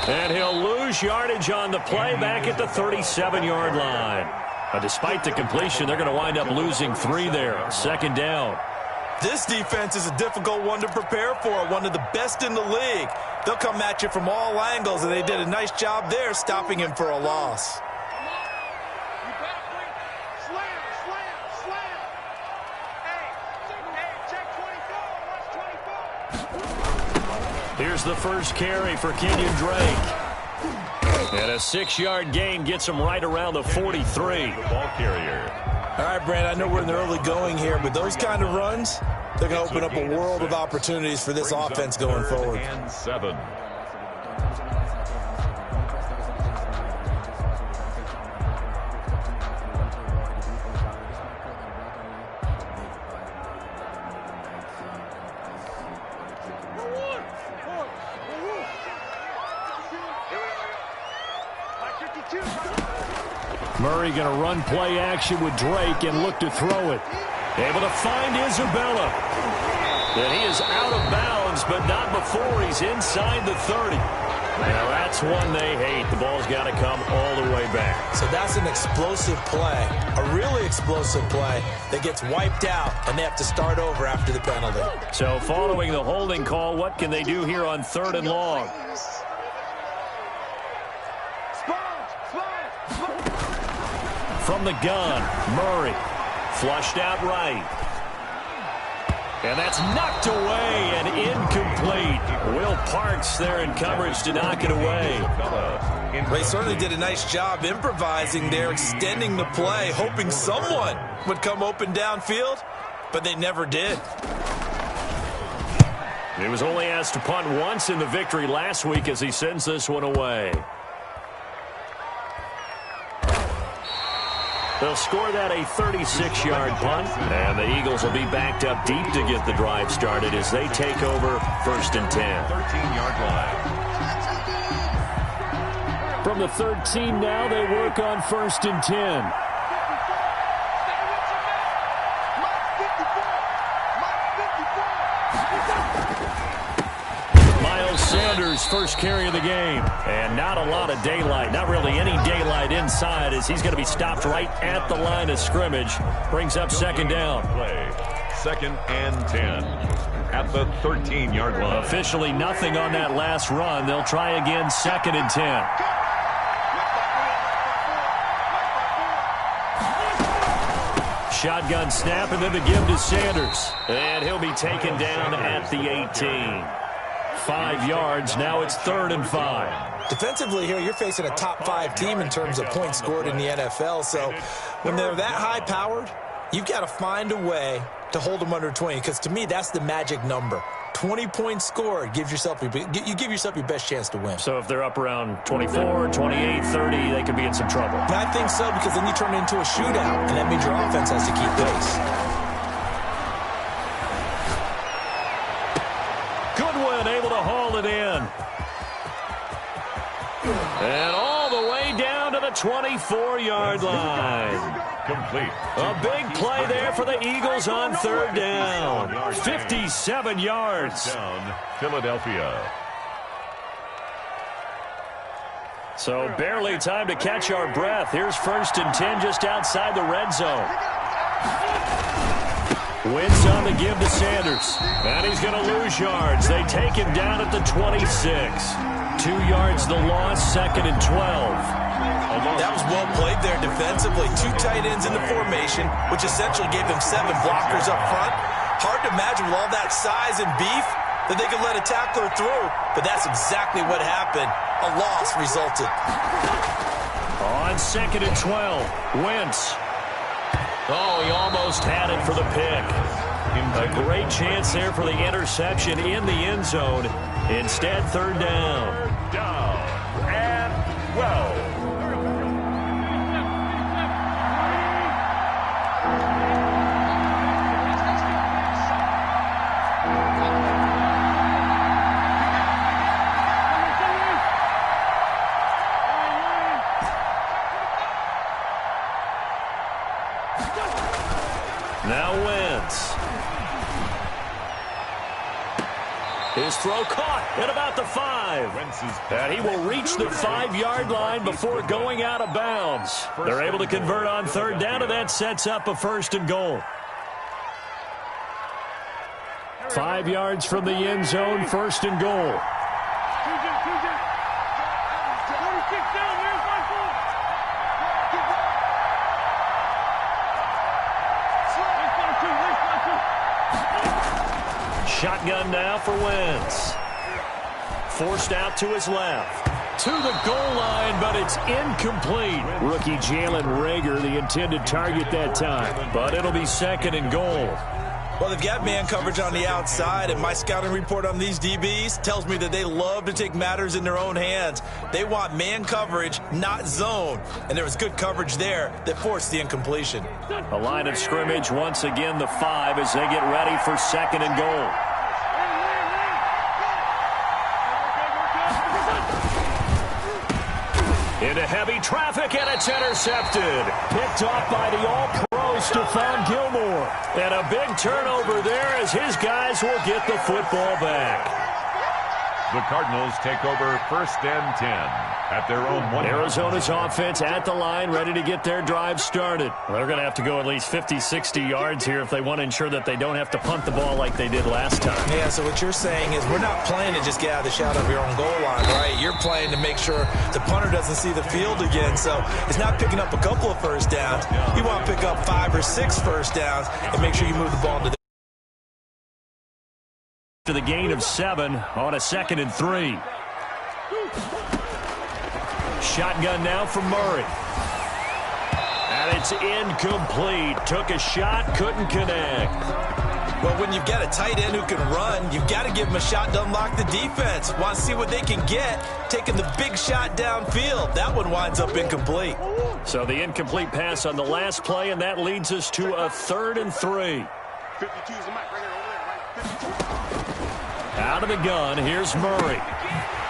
And he'll lose yardage on the play back at the 37-yard line. But despite the completion, they're going to wind up losing 3 there. Second down. This defense is a difficult one to prepare for, one of the best in the league. They'll come at you from all angles, and they did a nice job there stopping him for a loss. Here's the first carry for Kenyon Drake. And a 6-yard gain gets him right around the 43. Ball carrier. All right, Brand, I know we're in the early going here, but those kind of runs, they're going to open up a world of opportunities for this offense going forward. And 7. Murray going to run play action with Drake and look to throw it. Able to find Isabella. And he is out of bounds, but not before he's inside the 30. Now that's one they hate. The ball's got to come all the way back. So that's an explosive play, a really explosive play that gets wiped out, and they have to start over after the penalty. So following the holding call, what can they do here on 3rd and long? From the gun, Murray. Flushed out right. And that's knocked away and incomplete. Will Parks there in coverage to knock it away. They certainly did a nice job improvising there, extending the play, hoping someone would come open downfield, but they never did. He was only asked to punt once in the victory last week as he sends this one away. They'll score that a 36-yard punt, and the Eagles will be backed up deep to get the drive started as they take over 1st and 10. 13-yard line. From the 13 now, they work on 1st and 10. Sanders' first carry of the game. And not a lot of daylight, not really any daylight inside as he's going to be stopped right at the line of scrimmage. Brings up 2nd down. Play. 2nd and 10 at the 13-yard line. Officially nothing on that last run. They'll try again 2nd and 10. Shotgun snap and then the give to Sanders. And he'll be taken down at the 18. 5 yards. Now it's 3rd and 5. Defensively here, you're facing a top 5 team in terms of points scored in the NFL. So when they're that high-powered, you've got to find a way to hold them under 20. Because to me, that's the magic number. 20 points scored, you give yourself your best chance to win. So if they're up around 24, 28, 30, they could be in some trouble. And I think so, because then you turn it into a shootout, and that means your offense has to keep pace. Able to haul it in. And all the way down to the 24-yard line. Complete. A big play there for the Eagles on 3rd down. 57 yards. Down, Philadelphia. So barely time to catch our breath. Here's 1st and 10 just outside the red zone. Wentz on the give to Sanders. And he's going to lose yards. They take him down at the 26. 2 yards the loss, 2nd and 12. That was well played there defensively. 2 tight ends in the formation, which essentially gave them 7 blockers up front. Hard to imagine with all that size and beef that they could let a tackler through. But that's exactly what happened. A loss resulted. On 2nd and 12, Wentz. Oh, he almost had it for the pick. A great chance there for the interception in the end zone. Instead, 3rd down. Down and 12. Now Wentz. His throw caught at about the 5. And he will reach the 5-yard line before going out of bounds. They're able to convert on third down, and that sets up a 1st and goal. 5 yards from the end zone, 1st and goal. Shotgun now for Wentz. Forced out to his left. To the goal line, but it's incomplete. Rookie Jalen Reagor, the intended target that time. But it'll be 2nd and goal. Well, they've got man coverage on the outside, and my scouting report on these DBs tells me that they love to take matters in their own hands. They want man coverage, not zone. And there was good coverage there that forced the incompletion. A line of scrimmage, once again the 5 as they get ready for 2nd and goal. Into heavy traffic, and it's intercepted. Picked off by the all-pro Stephon Gilmore. And a big turnover there as his guys will get the football back. The Cardinals take over 1st and 10 at their own 1. Arizona's offense at the line, ready to get their drive started. They're going to have to go at least 50, 60 yards here if they want to ensure that they don't have to punt the ball like they did last time. Yeah, so what you're saying is we're not playing to just get out of the shadow of your own goal line, right? You're playing to make sure the punter doesn't see the field again. So it's not picking up a couple of first downs. You want to pick up 5 or 6 first downs and make sure you move the ball into the gain of 7 on a 2nd and 3. Shotgun now for Murray. And it's incomplete. Took a shot, couldn't connect. Well, when you've got a tight end who can run, you've got to give him a shot to unlock the defense. Want to see what they can get, taking the big shot downfield. That one winds up incomplete. So the incomplete pass on the last play, and that leads us to a 3rd and 3. 52 is the mic right here, over there, right? 52. Out of the gun, here's Murray.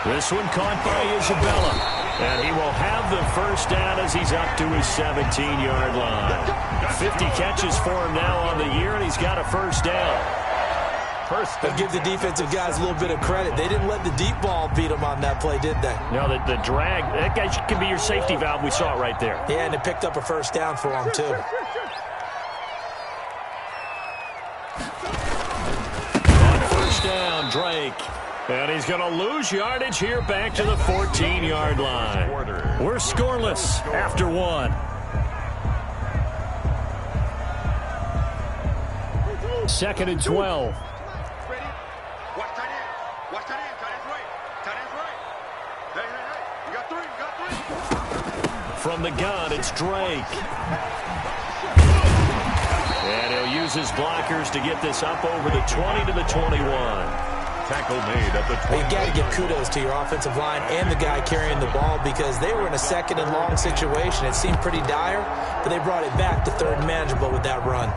This one caught by Isabella. And he will have the first down as he's up to his 17-yard line. 50 catches for him now on the year, and he's got a first down. I'll give the defensive guys a little bit of credit. They didn't let the deep ball beat them on that play, did they? No, the drag, that guy can be your safety valve. We saw it right there. Yeah, and it picked up a first down for him, too. On first down, Drake. And he's going to lose yardage here back to the 14-yard line. We're scoreless after 1. Second and 12. Watch tight end. Watch tight end. Tight end's right. Tight end's right. Hey. You got 3. You got 3. From the gun, it's Drake. And he'll use his blockers to get this up over the 20 to the 21. Tackle made at the 20. You got to give kudos to your offensive line and the guy carrying the ball because they were in a second and long situation. It seemed pretty dire, but they brought it back to third and manageable with that run.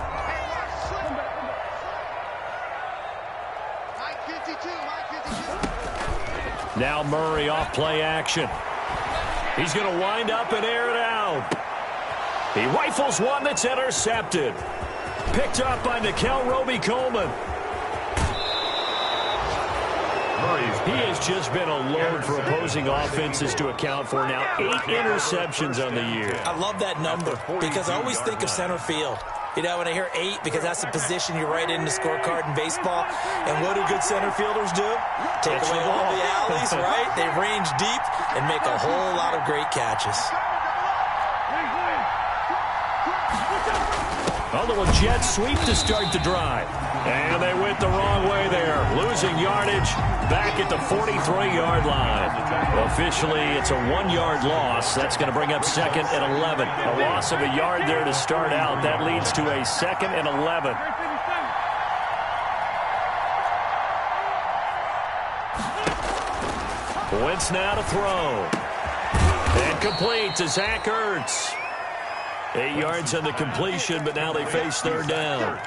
Now Murray off play action. He's going to wind up and air it out. He rifles one that's intercepted. Picked up by Nikel Roby-Coleman. He has just been a load for opposing offenses to account for now. 8 interceptions on the year. I love that number because I always think of center field. You know, when I hear 8, because that's the position you write in the scorecard in baseball. And what do good center fielders do? Take away all the alleys, right? They range deep and make a whole lot of great catches. A little jet sweep to start the drive. And they went the wrong way there. Losing yardage back at the 43-yard line. Officially, it's a 1-yard loss. That's going to bring up 2nd and 11. A loss of a yard there to start out. That leads to a 2nd and 11. Wentz now to throw. And complete to Zach Ertz. 8 yards on the completion, but now they face third down.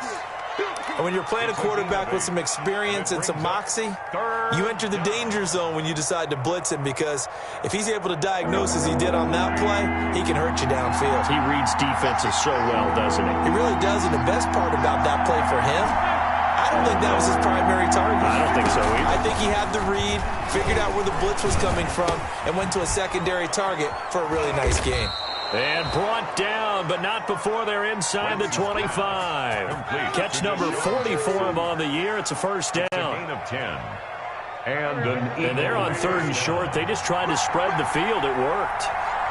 And when you're playing a quarterback with some experience and some moxie, you enter the danger zone when you decide to blitz him because if he's able to diagnose as he did on that play, he can hurt you downfield. He reads defenses so well, doesn't he? He really does, and the best part about that play for him, I I don't think that was his primary target. I don't think so either. I think he had the read, figured out where the blitz was coming from, and went to a secondary target for a really nice game. And brought down, but not before they're inside the 25. Catch number 40 for him on the year. It's a first down. Gain of 10. And they're on 3rd and short. They just tried to spread the field. It worked.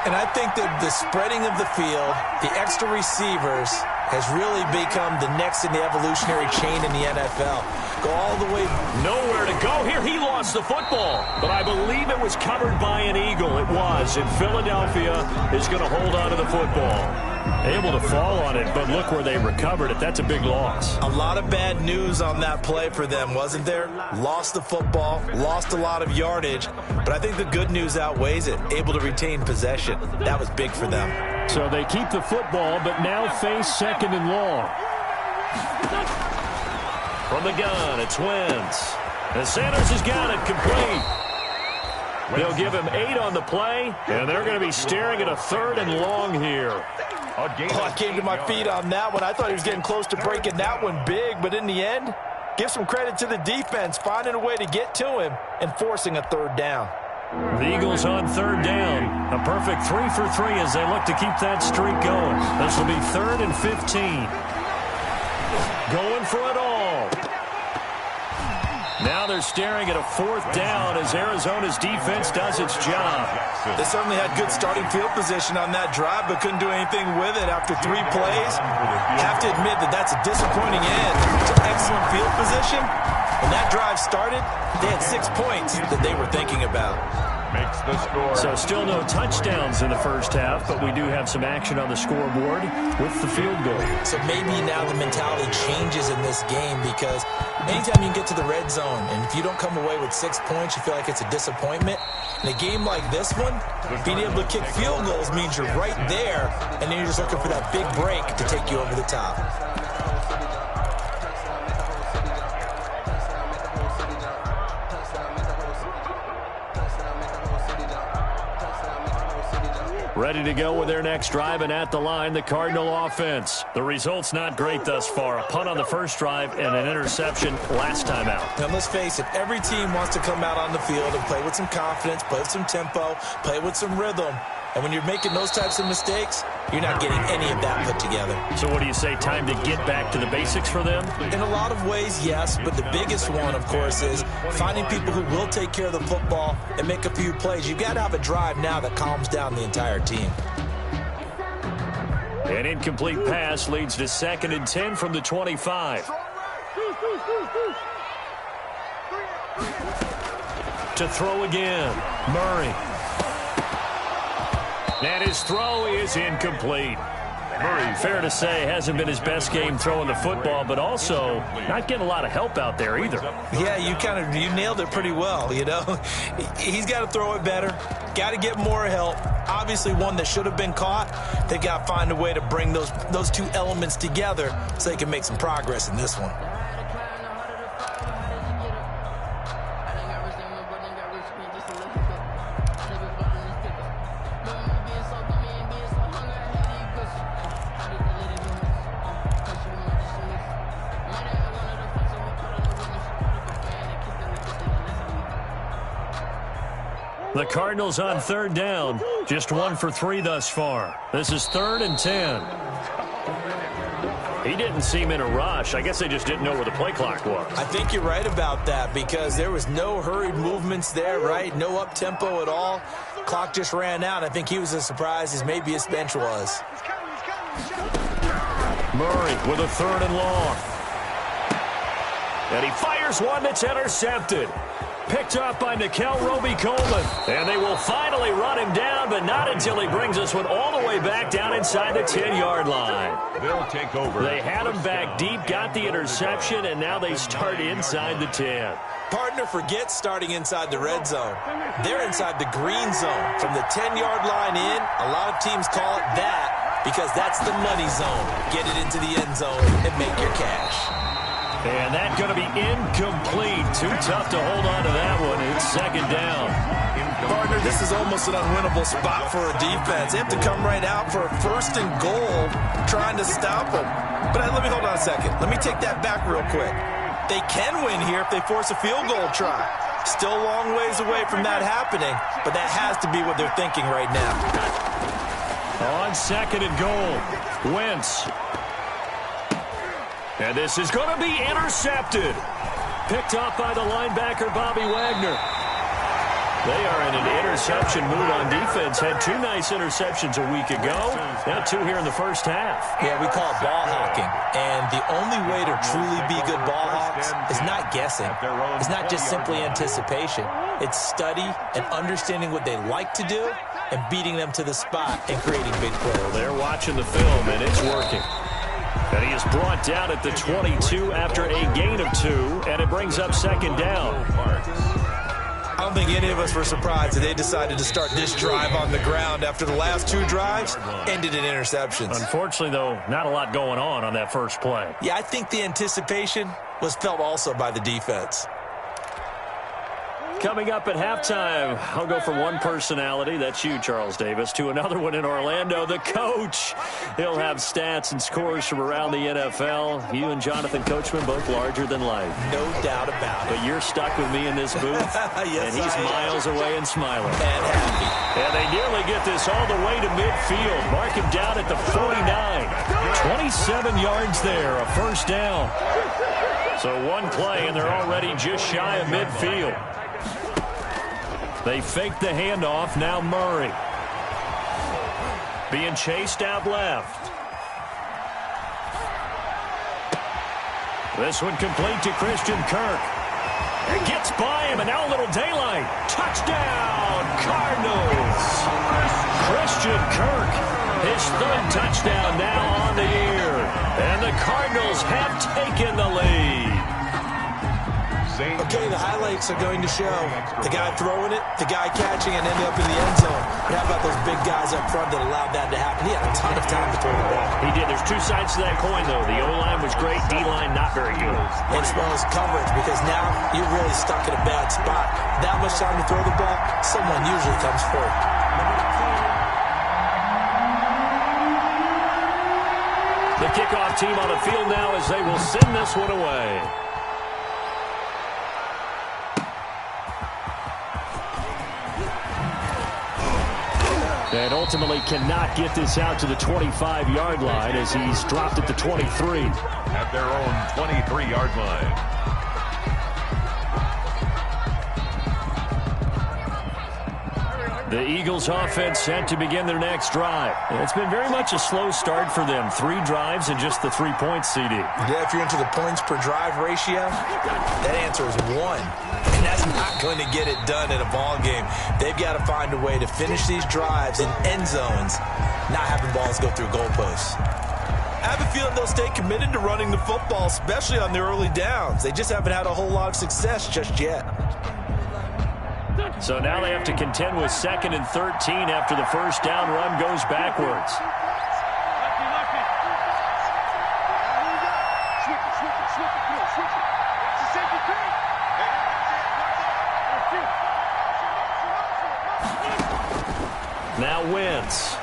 And I think that the spreading of the field, the extra receivers, has really become the next in the evolutionary chain in the NFL. Go all the way. Nowhere to go here. He lost the football, but I believe it was covered by an Eagle. It was, and Philadelphia is going to hold on to the football. Able to fall on it, but look where they recovered it. That's a big loss. A lot of bad news on that play for them, wasn't there? Lost the football, lost a lot of yardage, but I think the good news outweighs it. Able to retain possession. That was big for them. So they keep the football, but now face 2nd and long. From the gun, it's Wentz. And Sanders has got it complete. They'll give him 8 on the play, and they're going to be staring at a 3rd and long here. I came to my feet on that one. I thought he was getting close to breaking that one big, but in the end, give some credit to the defense, finding a way to get to him and forcing a 3rd down. The Eagles on 3rd down. A perfect 3 for 3 as they look to keep that streak going. This will be 3rd and 15. Going for it all. Now they're staring at a 4th down as Arizona's defense does its job. They certainly had good starting field position on that drive, but couldn't do anything with it after 3 plays. Have to admit that that's a disappointing end to excellent field position. When that drive started, they had 6 points that they were thinking about. Makes the score. So still no touchdowns in the first half, but we do have some action on the scoreboard with the field goal. So maybe now the mentality changes in this game because anytime you can get to the red zone, and if you don't come away with 6 points, you feel like it's a disappointment. In a game like this one, being able to kick field goals means you're right there, and then you're just looking for that big break to take you over the top. Ready to go with their next drive, and at the line, the Cardinal offense. The result's not great thus far. A punt on the first drive and an interception last time out. Now, let's face it, every team wants to come out on the field and play with some confidence, play with some tempo, play with some rhythm. And when you're making those types of mistakes, you're not getting any of that put together. So what do you say, time to get back to the basics for them? In a lot of ways, yes, but the biggest one, of course, is finding people who will take care of the football and make a few plays. You've got to have a drive now that calms down the entire team. An incomplete pass leads to 2nd and 10 from the 25. To throw again, Murray. And his throw is incomplete. Murray, fair to say, hasn't been his best game throwing the football, but also not getting a lot of help out there either. Yeah, you nailed it pretty well, you know. He's got to throw it better, got to get more help. Obviously one that should have been caught. They got to find a way to bring those 2 elements together so they can make some progress in this one. The Cardinals on 3rd down. Just 1 for 3 thus far. This is 3rd and 10. He didn't seem in a rush. I guess they just didn't know where the play clock was. I think you're right about that because there was no hurried movements there, right? No up-tempo at all. Clock just ran out. I think he was as surprised as maybe his bench was. Murray with a 3rd and long. And he fires one that's intercepted. Picked up by Nikel Roby-Coleman. And they will finally run him down, but not until he brings us one all the way back down inside the 10-yard line. They'll take over. They had him back deep, got the interception, and now they start inside the 10. Partner forgets starting inside the red zone. They're inside the green zone. From the 10-yard line in, a lot of teams call it that because that's the money zone. Get it into the end zone and make your cash. And that's going to be incomplete. Too tough to hold on to that one. It's 2nd down. Partner, this is almost an unwinnable spot for a defense. They have to come right out for a 1st and goal trying to stop them. But let me hold on a second. Let me take that back real quick. They can win here if they force a field goal try. Still a long ways away from that happening, but that has to be what they're thinking right now. On second and goal, Wentz. And this is going to be intercepted. Picked off by the linebacker, Bobby Wagner. They are in an interception mood on defense. Had 2 nice interceptions a week ago. Now 2 here in the first half. Yeah, we call it ball hawking. And the only way to truly be good ball hawks is not guessing. It's not just simply anticipation. It's study and understanding what they like to do and beating them to the spot and creating big plays. They're watching the film, and it's working. And he is brought down at the 22 after a gain of 2, and it brings up second down. I don't think any of us were surprised that they decided to start this drive on the ground after the last 2 drives ended in interceptions. Unfortunately, though, not a lot going on that first play. Yeah, I think the anticipation was felt also by the defense. Coming up at halftime, I'll go from one personality, that's you, Charles Davis, to another one in Orlando, the coach. He'll have stats and scores from around the NFL. You and Jonathan Coachman, both larger than life. No doubt about it. But you're stuck with me in this booth, yes, and he's miles away and smiling. And happy. And they nearly get this all the way to midfield. Mark him down at the 49. 27 yards there, a first down. So one play, and they're already just shy of midfield. They fake the handoff. Now Murray. Being chased out left. This one complete to Christian Kirk. It gets by him, and now a little daylight. Touchdown, Cardinals. Christian Kirk, his 3rd touchdown now on the year. And the Cardinals have taken the lead. Okay, the highlights are going to show the guy throwing it, the guy catching, and ending up in the end zone. But how about those big guys up front that allowed that to happen? He had a ton of time to throw the ball. He did. There's 2 sides to that coin, though. The O-line was great. D-line, not very good. And as well as coverage, because now you're really stuck in a bad spot. That much time to throw the ball, someone usually comes forward. The kickoff team on the field now as they will send this one away. And ultimately cannot get this out to the 25-yard line as he's dropped at the 23. At their own 23-yard line. The Eagles offense set to begin their next drive. It's been very much a slow start for them. 3 drives and just the 3 points, CD. Yeah, if you're into the points per drive ratio, that answer is 1. And that's not going to get it done in a ball game. They've got to find a way to finish these drives in end zones, not having balls go through goalposts. I have a feeling they'll stay committed to running the football, especially on the early downs. They just haven't had a whole lot of success just yet. So now they have to contend with 2nd and 13 after the first down run goes backwards. Now Wentz.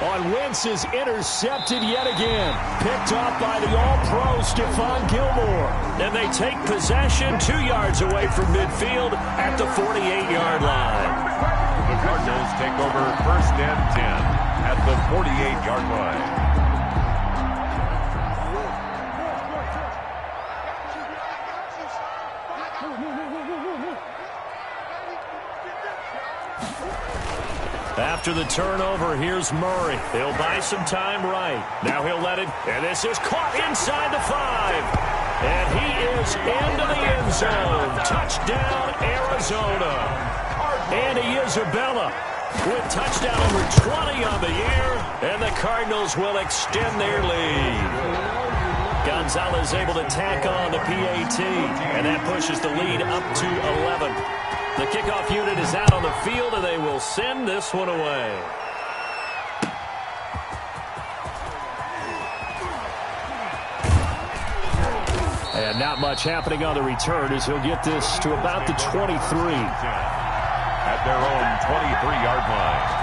On Wentz is intercepted yet again. Picked off by the All-Pro Stephon Gilmore. And they take possession 2 yards away from midfield at the 48-yard line. The Cardinals take over 1st and 10 at the 48-yard line. After the turnover, here's Murray. He'll buy some time right. Now he'll let it, and this is caught inside the 5. And he is into the end zone. Touchdown, Arizona. Andy Isabella with touchdown number 20 on the year, and the Cardinals will extend their lead. Gonzalez able to tack on the PAT, and that pushes the lead up to 11. The kickoff unit is out on the field, and they will send this one away. And not much happening on the return as he'll get this to about the 23. At their own 23-yard line.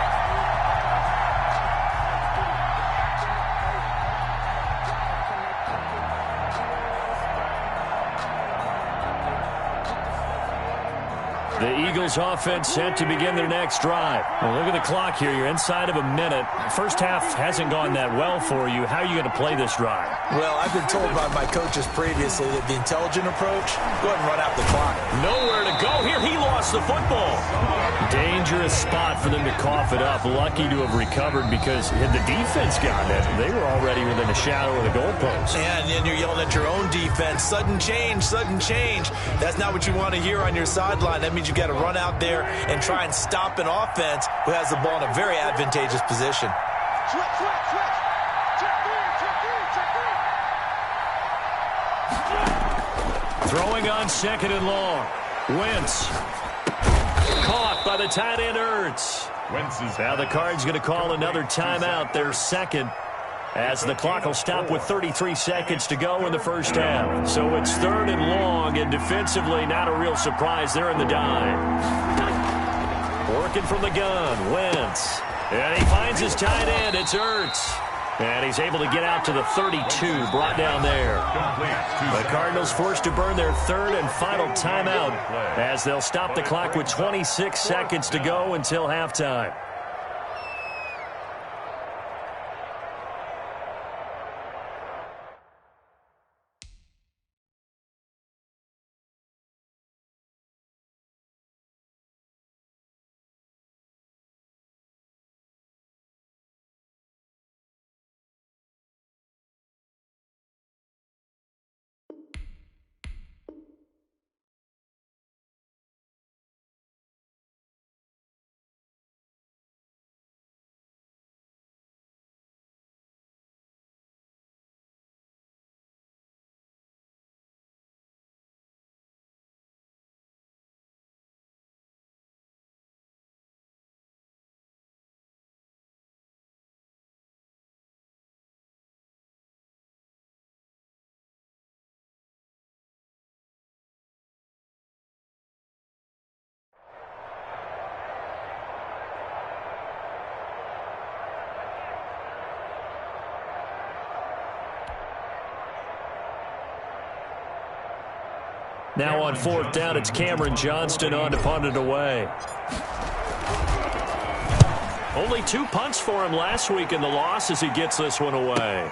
The Eagles offense set to begin their next drive. Well, look at the clock here. You're inside of a minute. First half hasn't gone that well for you. How are you going to play this drive? Well, I've been told by my coaches previously that the intelligent approach, go ahead and run out the clock. Nowhere to go here. He lost the football. Dangerous spot for them to cough it up. Lucky to have recovered because had the defense gotten it, they were already within a shadow of the goalpost. And then you're yelling at your own defense. Sudden change, sudden change. That's not what you want to hear on your sideline. That means you've got to run out there and try and stop an offense who has the ball in a very advantageous position. Switch, switch, switch. Check three, check three. Throwing on second and long. Wentz. Caught by the tight end Ertz. Now the Cards going to call another timeout, their second, as the clock will stop with 33 seconds to go in the first half. So it's third and long, and defensively not a real surprise. They're in the dime. Working from the gun, Wentz. And he finds his tight end. It's Ertz. And he's able to get out to the 32, brought down there. The Cardinals forced to burn their third and final timeout as they'll stop the clock with 26 seconds to go until halftime. Now on fourth down, it's Cameron Johnston on to punt it away. Only 2 punts for him last week in the loss as he gets this one away.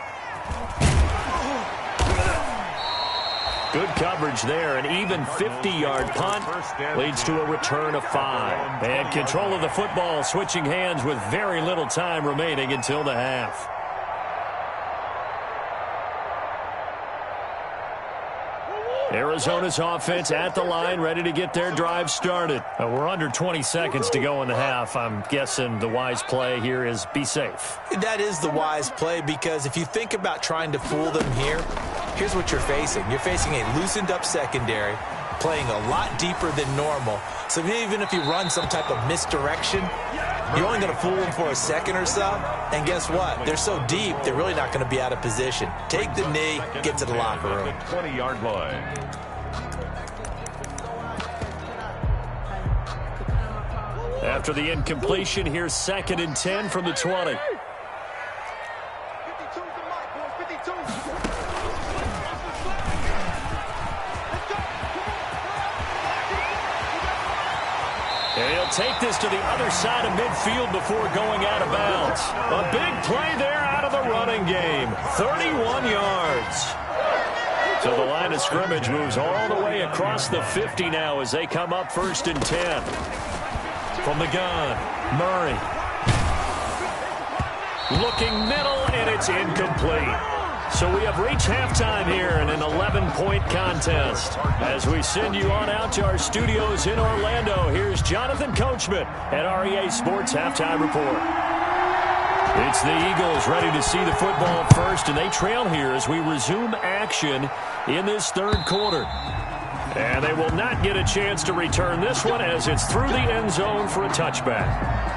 Good coverage there. An even 50-yard punt leads to a return of 5. And control of the football switching hands with very little time remaining until the half. Arizona's offense at the line, ready to get their drive started. We're under 20 seconds to go in the half. I'm guessing the wise play here is be safe. That is the wise play, because if you think about trying to fool them here, here's what you're facing. You're facing a loosened up secondary, playing a lot deeper than normal. So even if you run some type of misdirection, you're only going to fool them for a second or so. And guess what? They're so deep, they're really not going to be out of position. Take the knee, get to the locker room. 20-yard line. After the incompletion, here's 2nd and 10 from the 20. 52's the mic, boys. 52. And he'll take this to the other side of midfield before going out of bounds. A big play there out of the running game. 31 yards. So the line of scrimmage moves all the way across the 50 now as they come up 1st and 10. From the gun, Murray. Looking middle, and it's incomplete. So we have reached halftime here in an 11-point contest. As we send you on out to our studios in Orlando, here's Jonathan Coachman at REA Sports Halftime Report. It's the Eagles ready to see the football first, and they trail here as we resume action in this third quarter. And they will not get a chance to return this one as it's through the end zone for a touchback.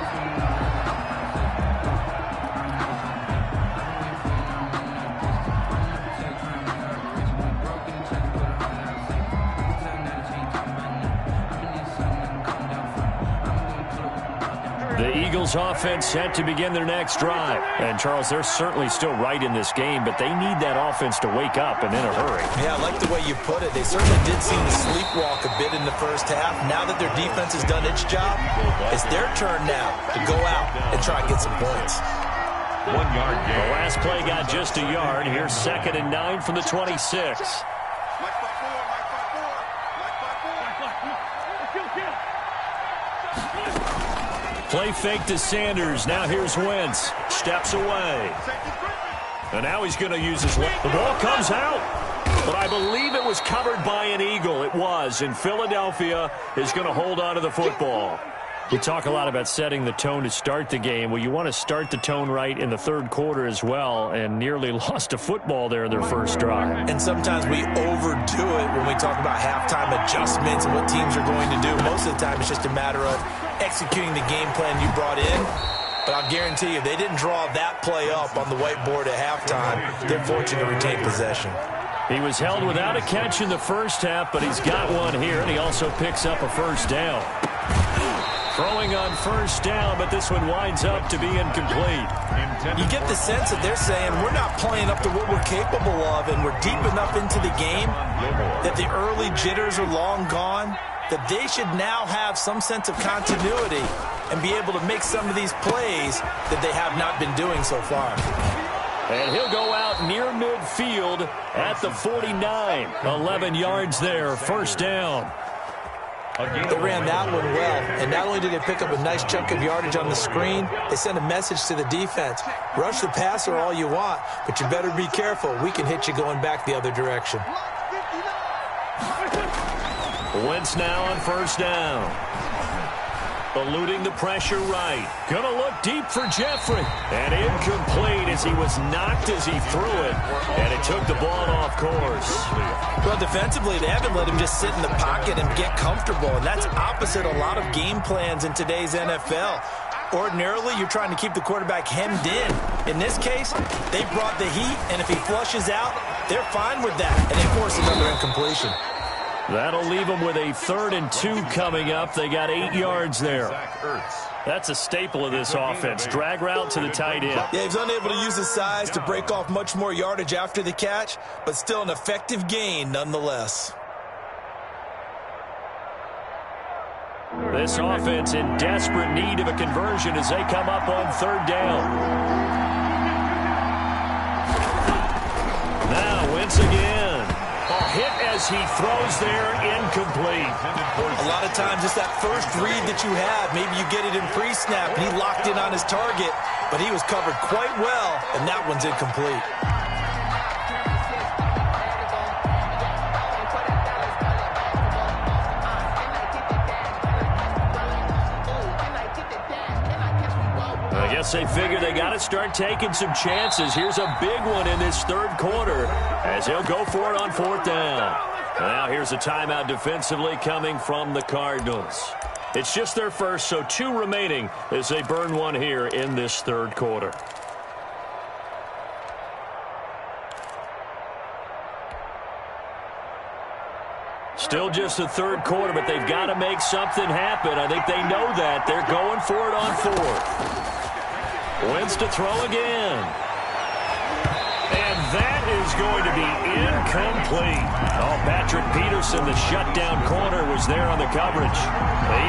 The Eagles offense set to begin their next drive. And, Charles, they're certainly still right in this game, but they need that offense to wake up and in a hurry. Yeah, I like the way you put it. They certainly did seem to sleepwalk a bit in the first half. Now that their defense has done its job, it's their turn now to go out and try and get some points. 1 yard gain. The last play got just a yard. Here's 2nd and 9 from the 26. Play fake to Sanders. Now here's Wentz. Steps away. And now he's going to use his left. The ball comes out. But I believe it was covered by an Eagle. It was. And Philadelphia is going to hold on to the football. We talk a lot about setting the tone to start the game. Well, you want to start the tone right in the third quarter as well, and nearly lost a football there in their first drive. And sometimes we overdo it when we talk about halftime adjustments and what teams are going to do. Most of the time it's just a matter of executing the game plan you brought in. But I'll guarantee you, if they didn't draw that play up on the whiteboard at halftime, they're fortunate to retain possession. He was held without a catch in the first half, but he's got one here, and he also picks up a first down. Throwing on first down, but this one winds up to be incomplete. You get the sense that they're saying we're not playing up to what we're capable of, and we're deep enough into the game that the early jitters are long gone, that they should now have some sense of continuity and be able to make some of these plays that they have not been doing so far. And he'll go out near midfield at the 49. 11 yards there, first down. They ran that one well, and not only did they pick up a nice chunk of yardage on the screen, they sent a message to the defense. Rush the passer all you want, but you better be careful. We can hit you going back the other direction. Wentz now on first down. Eluding the pressure right. Gonna look deep for Jeffrey. And incomplete as he was knocked as he threw it. And it took the ball off course. Well, defensively, they haven't let him just sit in the pocket and get comfortable. And that's opposite a lot of game plans in today's NFL. Ordinarily, you're trying to keep the quarterback hemmed in. In this case, they brought the heat, and if he flushes out, they're fine with that. And they force another incompletion. That'll leave them with a 3rd and 2 coming up. They got 8 yards there. That's a staple of this offense. Drag route to the tight end. Yeah, he's unable to use his size to break off much more yardage after the catch, but still an effective gain nonetheless. This offense in desperate need of a conversion as they come up on 3rd down. Now Wentz again. Hit as he throws there, incomplete. A lot of times it's that first read that you have. Maybe you get it in pre-snap, and he locked in on his target, but he was covered quite well, and that one's incomplete. I guess they figure they got to start taking some chances. Here's a big one in this third quarter as he'll go for it on 4th down. Now here's a timeout defensively coming from the Cardinals. It's just their first, so 2 remaining as they burn one here in this third quarter. Still just the third quarter, but they've got to make something happen. I think they know that. They're going for it on 4th. Wentz to throw again. And that is going to be incomplete. Oh, Patrick Peterson, the shutdown corner, was there on the coverage.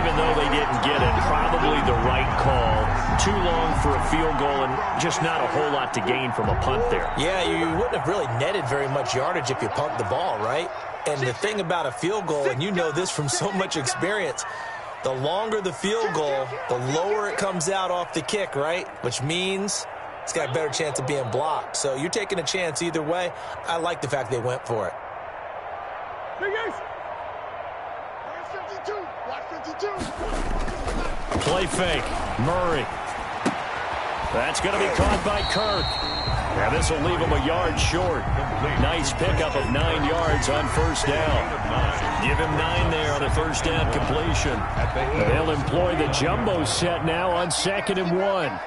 Even though they didn't get it, probably the right call. Too long for a field goal and just not a whole lot to gain from a punt there. Yeah, you wouldn't have really netted very much yardage if you pumped the ball, right? And the thing about a field goal, and you know this from so much experience, the longer the field goal, the lower it comes out off the kick, right? Which means it's got a better chance of being blocked. So you're taking a chance either way. I like the fact they went for it. Play fake. Murray. That's going to be caught by Kirk. Now this will leave him a yard short. Nice pickup of 9 yards on first down. Give him 9 there on a first down completion. They'll employ the jumbo set now on 2nd and 1.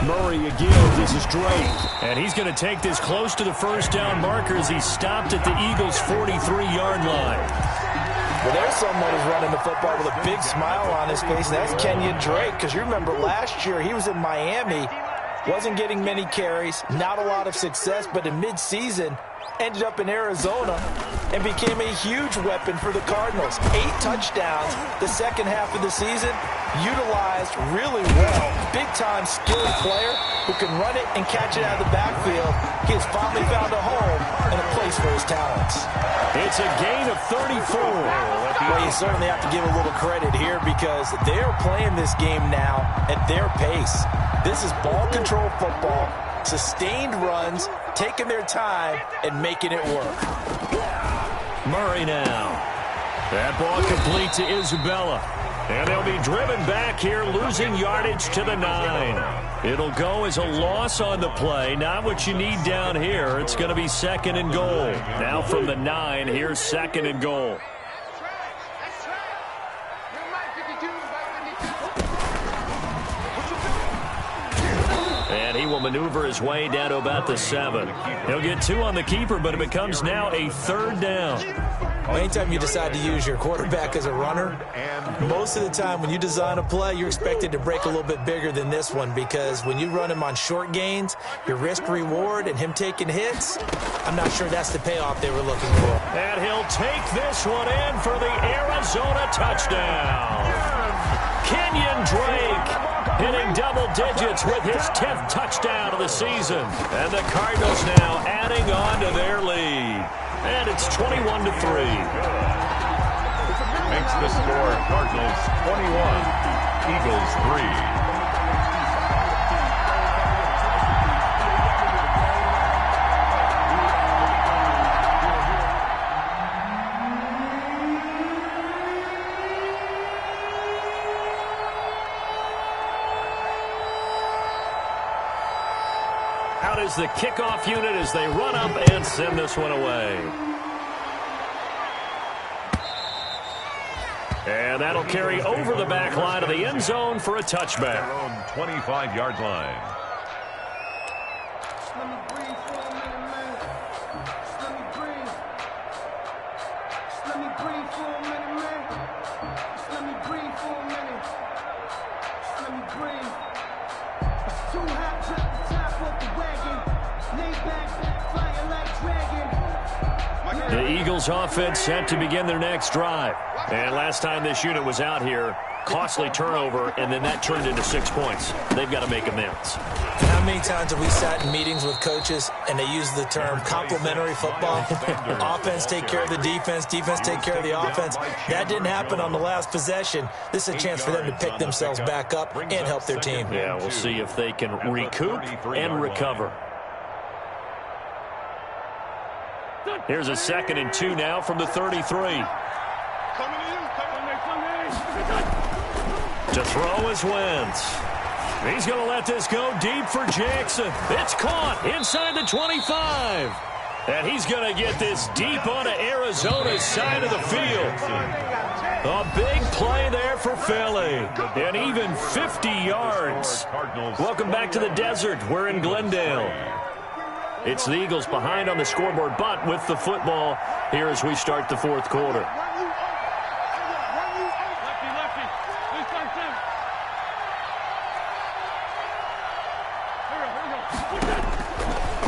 Murray again. This is Drake. And he's going to take this close to the first down marker as he's stopped at the Eagles' 43-yard line. Well, there's someone who's running the football with a big smile on his face, and that's Kenyon Drake, because you remember last year he was in Miami, wasn't getting many carries, not a lot of success, but in mid-season ended up in Arizona and became a huge weapon for the Cardinals. 8 touchdowns the second half of the season, utilized really well. Big-time skilled player who can run it and catch it out of the backfield. He has finally found a home and a place for his talents. It's a gain of 34. Well, you certainly have to give a little credit here because they're playing this game now at their pace. This is ball control football, sustained runs, taking their time and making it work. Murray now. That ball complete to Isabella. And they'll be driven back here, losing yardage to the 9. It'll go as a loss on the play. Not what you need down here. It's going to be second and goal. Now from the 9, here's second and goal. And he will maneuver his way down to about the 7. He'll get 2 on the keeper, but it becomes now a 3rd down. Well, anytime you decide to use your quarterback as a runner, most of the time when you design a play, you're expected to break a little bit bigger than this one because when you run him on short gains, your risk-reward and him taking hits, I'm not sure that's the payoff they were looking for. And he'll take this one in for the Arizona touchdown. Kenyon Drake hitting double digits with his 10th touchdown of the season. And the Cardinals now adding on to their lead. And it's 21-3. Makes the score Cardinals 21, Eagles 3. Out is the kickoff unit as they run up and send this one away. And that'll carry over the back line of the end zone for a touchback. Their own 25-yard line. The Eagles offense set to begin their next drive. And last time this unit was out here, costly turnover, and then that turned into 6 points. They've got to make amends. How many times have we sat in meetings with coaches and they use the term complementary football? Offense take care of the defense, defense take care of the offense. That didn't happen on the last possession. This is a chance for them to pick themselves back up and help their team. Yeah, we'll see if they can recoup and recover. Here's a 2nd and 2 now from the 33. To throw is Wentz. He's going to let this go deep for Jackson. It's caught inside the 25. And he's going to get this deep onto Arizona's side of the field. A big play there for Philly. And even 50 yards. Welcome back to the desert. We're in Glendale. It's the Eagles behind on the scoreboard, but with the football here as we start the 4th quarter.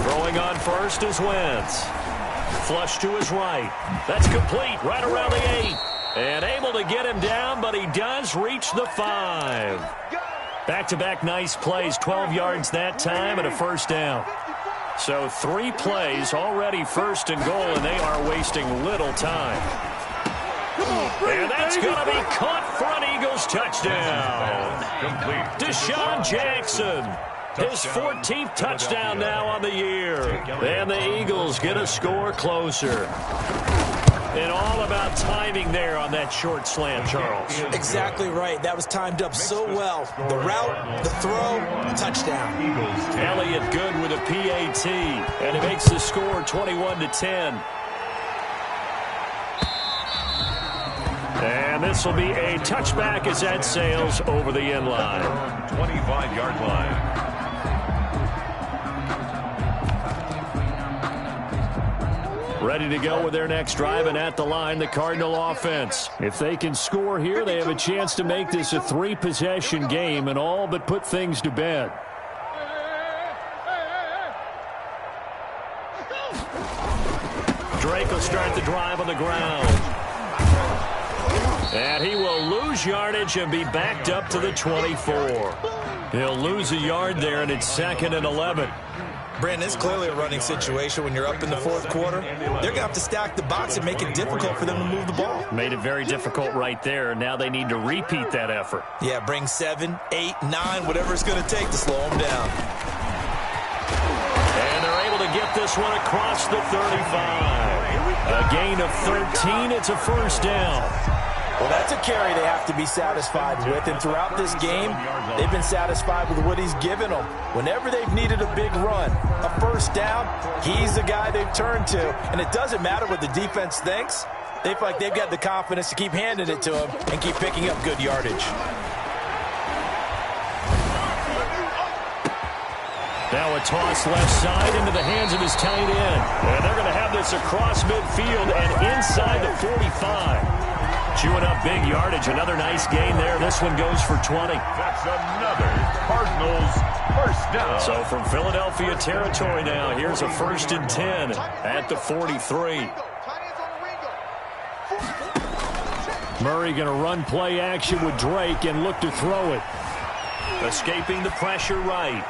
Throwing on first is Wentz. Flush to his right. That's complete right around the 8. And able to get him down, but he does reach the 5. Back-to-back nice plays, 12 yards that time and a 1st down. So 3 plays already 1st and goal, and they are wasting little time. And that's going to be caught for an Eagles touchdown. Deshaun Jackson, his 14th touchdown now on the year. And the Eagles get a score closer. And all about timing there on that short slant, Charles. Exactly right. That was timed up so well. The route, the throw, touchdown. Elliott good with a PAT. And it makes the score 21-10. And this will be a touchback as that sails over the end line. 25-yard line. Ready to go with their next drive, and at the line, the Cardinal offense. If they can score here, they have a chance to make this a 3-possession game and all but put things to bed. Drake will start the drive on the ground. And he will lose yardage and be backed up to the 24. He'll lose a yard there, and it's 2nd and 11. Brandon, it's clearly a running situation when you're up in the 4th quarter. They're going to have to stack the box and make it difficult for them to move the ball. Made it very difficult right there. Now they need to repeat that effort. Yeah, bring 7, 8, 9, whatever it's going to take to slow them down. And they're able to get this one across the 35. A gain of 13. It's a first down. Well, that's a carry they have to be satisfied with, and throughout this game, they've been satisfied with what he's given them. Whenever they've needed a big run, a first down, he's the guy they've turned to, and it doesn't matter what the defense thinks. They feel like they've got the confidence to keep handing it to him and keep picking up good yardage. Now a toss left side into the hands of his tight end. And they're going to have this across midfield and inside the 45. Chewing up big yardage. Another nice gain there. This one goes for 20. That's another Cardinals first down. So from Philadelphia territory now, here's a 1st and 10 at the 43. Murray going to run play action with Drake and look to throw it. Escaping the pressure right.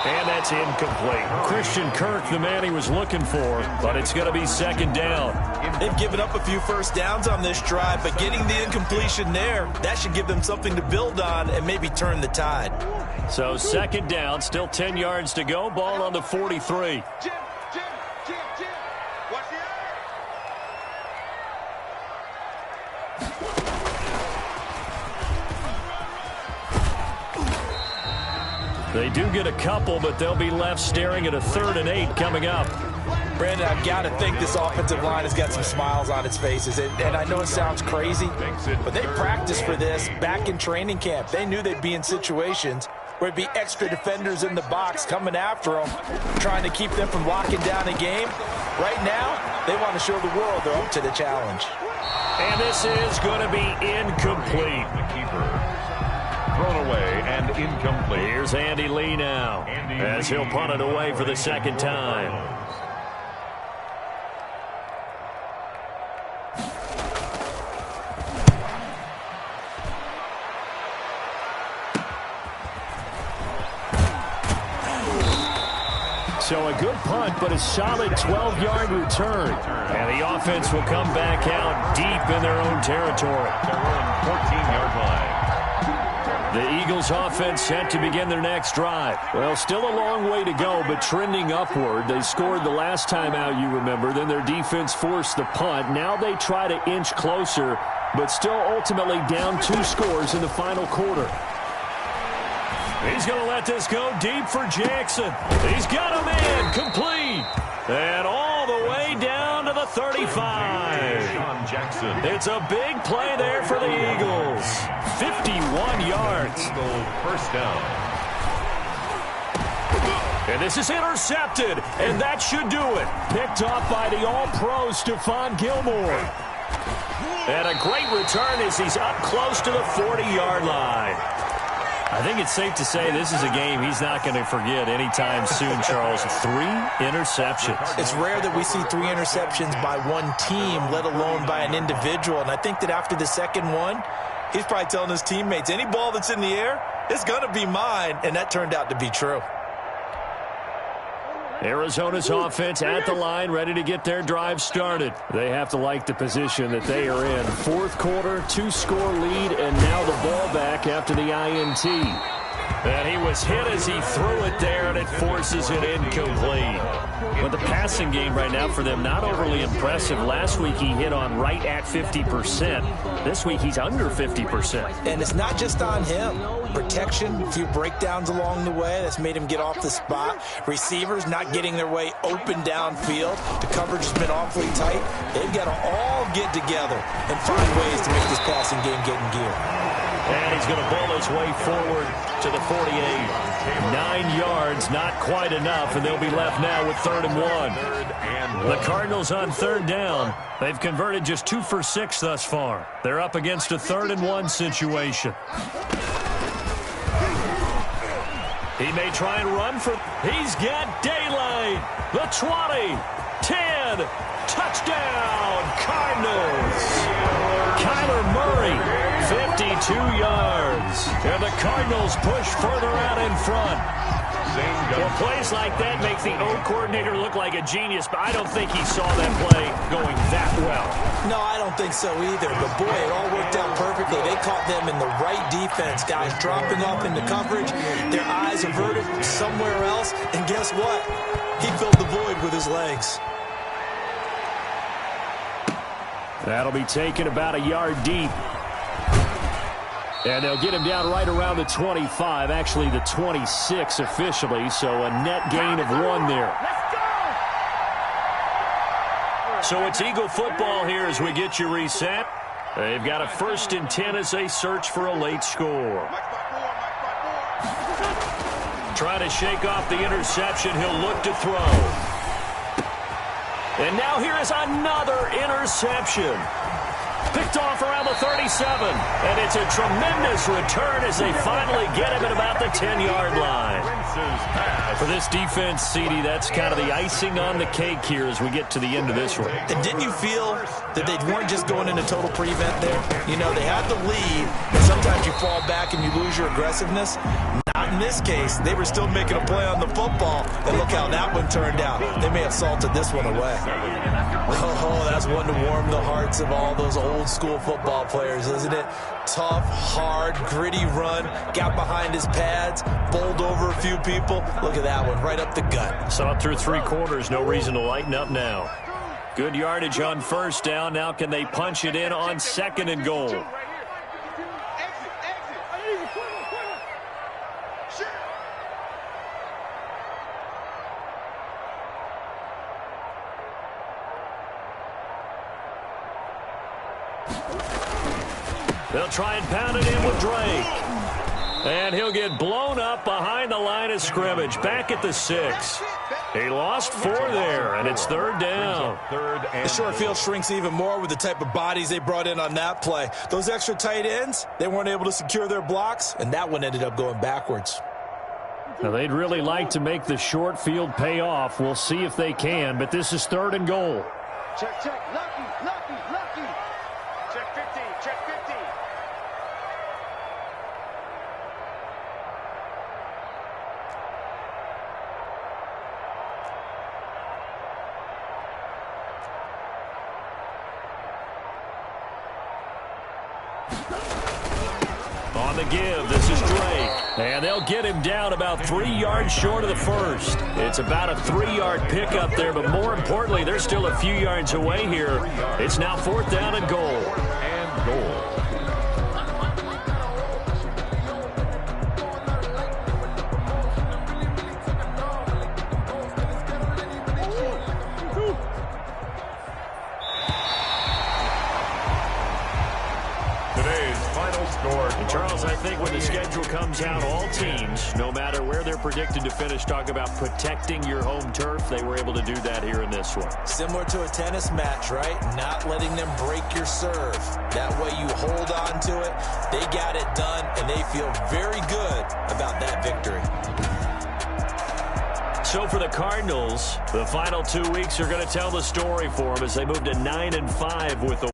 And that's incomplete. Christian Kirk, the man he was looking for, but it's going to be 2nd down. They've given up a few first downs on this drive, but getting the incompletion there, that should give them something to build on and maybe turn the tide. So 2nd down, still 10 yards to go. Ball on the 43. Jim, watch the eye. They do get a couple, but they'll be left staring at a 3rd and 8 coming up. Brandon, I've got to think this offensive line has got some smiles on its faces. And I know it sounds crazy, but they practiced for this back in training camp. They knew they'd be in situations where it'd be extra defenders in the box coming after them, trying to keep them from locking down a game. Right now, they want to show the world they're up to the challenge. And this is going to be incomplete. The keeper. Thrown away and incomplete. Here's Andy Lee now, as he'll punt it away for the 2nd time. So a good punt, but a solid 12-yard return. And the offense will come back out deep in their own territory. Their own 14-yard line. The Eagles offense set to begin their next drive. Well, still a long way to go, but trending upward. They scored the last time out, you remember. Then their defense forced the punt. Now they try to inch closer, but still ultimately down 2 scores in the final quarter. He's going to let this go deep for Jackson. He's got a man complete. And all the way down to the 35. Sean Jackson. It's a big play there for the Eagles. 51 yards. First down. And this is intercepted. And that should do it. Picked off by the All-Pro Stephon Gilmore. And a great return as he's up close to the 40-yard line. I think it's safe to say this is a game he's not going to forget anytime soon, Charles. 3 interceptions. It's rare that we see 3 interceptions by one team, let alone by an individual. And I think that after the second one, he's probably telling his teammates, any ball that's in the air, it's going to be mine. And that turned out to be true. Arizona's offense at the line, ready to get their drive started. They have to like the position that they are in. 4th quarter, 2-score lead, and now the ball back after the INT. And he was hit as he threw it there, and it forces it incomplete. But the passing game right now for them, not overly impressive. Last week he hit on right at 50%. This week he's under 50%. And it's not just on him. Protection, a few breakdowns along the way. That's made him get off the spot. Receivers not getting their way open downfield. The coverage has been awfully tight. They've got to all get together and find ways to make this passing game get in gear. And he's going to bowl his way forward to the 48. 9 yards, not quite enough, and they'll be left now with 3rd and 1. The Cardinals on 3rd down. They've converted just 2 for 6 thus far. They're up against a 3rd and 1 situation. He may try and run for... He's got daylight. The 20, 10, touchdown, Cardinals. Kyler Murray, 52 yards. And the Cardinals push further out in front. Well, plays like that make the O coordinator look like a genius, but I don't think he saw that play going that well. No, I don't think so either. But, boy, it all worked out perfectly. They caught them in the right defense. Guys dropping off into coverage, their eyes averted somewhere else. And guess what? He filled the void with his legs. That'll be taken about a yard deep. And they'll get him down right around the 25, actually the 26 officially, so a net gain of 1 there. So it's Eagle football here as we get you reset. They've got a 1st and 10 as they search for a late score. Trying to shake off the interception, he'll look to throw. And now here is another interception. Picked off around the 37, and it's a tremendous return as they finally get him at about the 10-yard line. For this defense, CD, that's kind of the icing on the cake here as we get to the end of this one. And didn't you feel that they weren't just going into total prevent there? You know, they had the lead, and sometimes you fall back and you lose your aggressiveness. Not in this case. They were still making a play on the football, and look how that one turned out. They may have salted this one away. Oh, that's one to warm the hearts of all those old-school football players, isn't it? Tough, hard, gritty run, got behind his pads, bowled over a few people. Look at that one, right up the gut. Saw it through 3 quarters, no reason to lighten up now. Good yardage on 1st down. Now can they punch it in on 2nd and goal? They'll try and pound it in with Drake. And he'll get blown up behind the line of scrimmage. Back at the 6. He lost 4 there, and it's 3rd down. The short field shrinks even more with the type of bodies they brought in on that play. Those extra tight ends, they weren't able to secure their blocks, and that one ended up going backwards. Now, they'd really like to make the short field pay off. We'll see if they can, but this is 3rd and goal. Check, check. Lucky. Check 15. Check 15. On the give, this is Drake. And they'll get him down about 3 yards short of the 1st. It's about a 3-yard pickup there, but more importantly, they're still a few yards away here. It's now 4th down and goal. Charles, I think when the schedule comes out, all teams, no matter where they're predicted to finish, talk about protecting your home turf. They were able to do that here in this one. Similar to a tennis match, right? Not letting them break your serve. That way you hold on to it. They got it done, and they feel very good about that victory. So for the Cardinals, the final 2 weeks are going to tell the story for them as they move to 9-5 with the